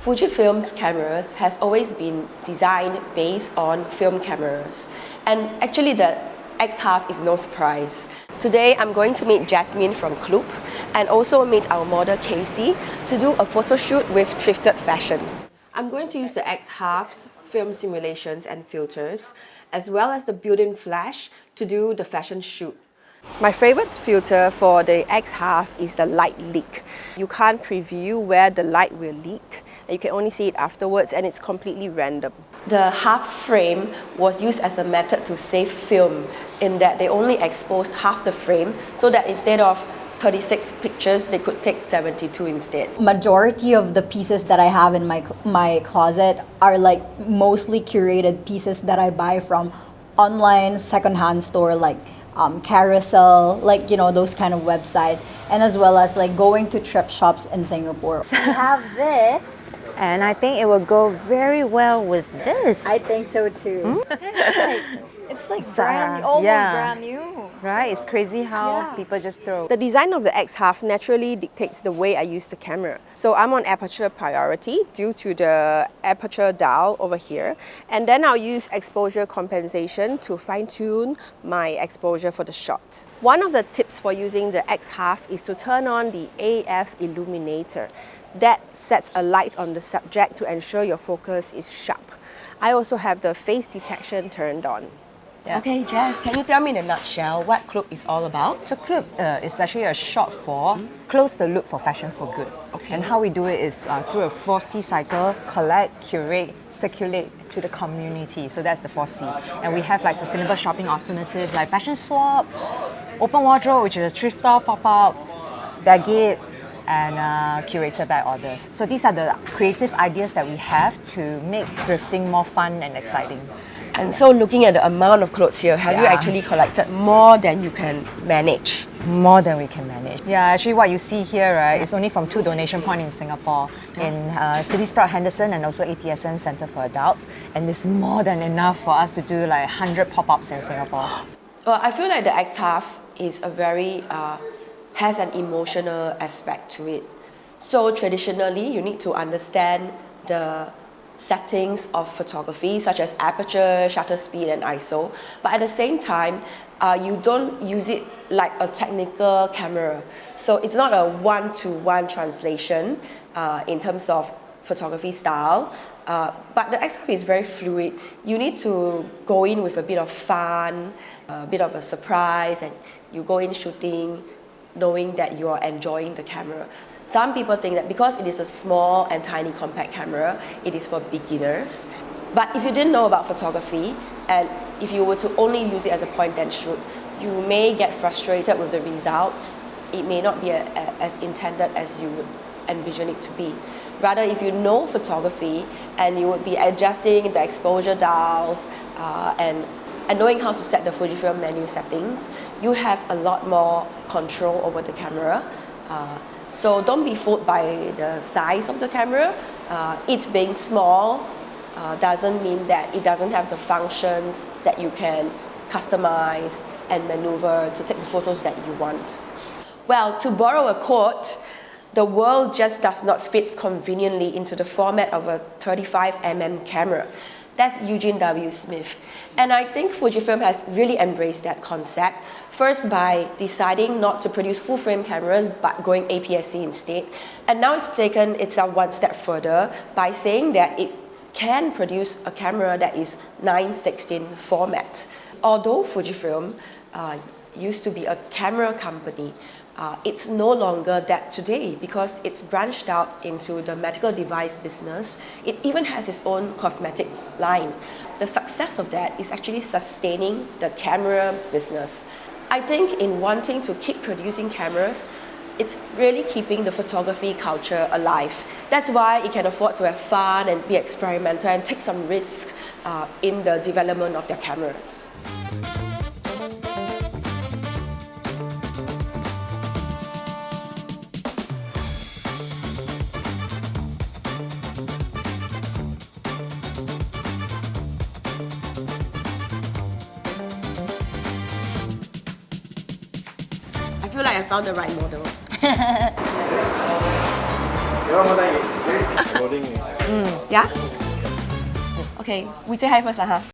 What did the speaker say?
Fujifilm's cameras has always been designed based on film cameras. And actually the X-Half is no surprise. Today I'm going to meet Jasmine from Cloop and also meet our model Casey to do a photo shoot with thrifted fashion. I'm going to use the X-Half's film simulations and filters as well as the built-in flash to do the fashion shoot. My favorite filter for the X-Half is the light leak. You can't preview where the light will leak. You can only see it afterwards and it's completely random. The half frame was used as a method to save film in that they only exposed half the frame so that instead of 36 pictures, they could take 72 instead. Majority of the pieces that I have in my closet are like mostly curated pieces that I buy from online secondhand store like Carousel, like, you know, those kind of websites, and as well as like going to thrift shops in Singapore. We have this, and I think it will go very well with this. I think so too. It's like brand, almost brand new. Right? It's crazy how people just throw. The design of the X-Half naturally dictates the way I use the camera. So I'm on aperture priority due to the aperture dial over here. And then I'll use exposure compensation to fine-tune my exposure for the shot. One of the tips for using the X-Half is to turn on the AF illuminator. That sets a light on the subject to ensure your focus is sharp. I also have the face detection turned on. Yeah. Okay, Jess, can you tell me in a nutshell what Cloop is all about? So Cloop is actually a short for Close the Loop for Fashion for Good. Okay. And how we do it is through a 4C cycle: collect, curate, circulate to the community. So that's the 4C. And we have like sustainable shopping alternatives like Fashion Swap, Open Wardrobe, which is a thrift store pop-up, Bag It, and curated bag orders. So these are the creative ideas that we have to make thrifting more fun and exciting. And so looking at the amount of clothes here, have you actually collected more than you can manage? More than we can manage. Yeah, actually what you see here, right, is only from 2 donation points in Singapore, in City Sprout Henderson and also APSN Centre for Adults. And it's more than enough for us to do like 100 pop-ups in Singapore. Well, I feel like the X-Half is a very, has an emotional aspect to it. So traditionally, you need to understand the settings of photography such as aperture, shutter speed and ISO, but at the same time you don't use it like a technical camera, so it's not a one-to-one translation in terms of photography style, but the X-Half is very fluid. You need to go in with a bit of fun, a bit of a surprise, and you go in shooting knowing that you are enjoying the camera. Some people think that because it is a small and tiny compact camera, it is for beginners. But if you didn't know about photography, and if you were to only use it as a point and shoot, you may get frustrated with the results. It may not be as intended as you would envision it to be. Rather, if you know photography and you would be adjusting the exposure dials and knowing how to set the Fujifilm menu settings, you have a lot more control over the camera. So don't be fooled by the size of the camera. It being small doesn't mean that it doesn't have the functions that you can customize and maneuver to take the photos that you want. Well, to borrow a quote, the world just does not fit conveniently into the format of a 35mm camera. That's Eugene W. Smith. And I think Fujifilm has really embraced that concept. First by deciding not to produce full-frame cameras but going APS-C instead. And now it's taken itself one step further by saying that it can produce a camera that is 9:16 format. Although Fujifilm used to be a camera company, it's no longer that today because it's branched out into the medical device business. It even has its own cosmetics line. The success of that is actually sustaining the camera business. I think in wanting to keep producing cameras, it's really keeping the photography culture alive. That's why it can afford to have fun and be experimental and take some risk in the development of their cameras. I feel like I found the right model. Loading. Yeah? Okay, we say hi first, huh?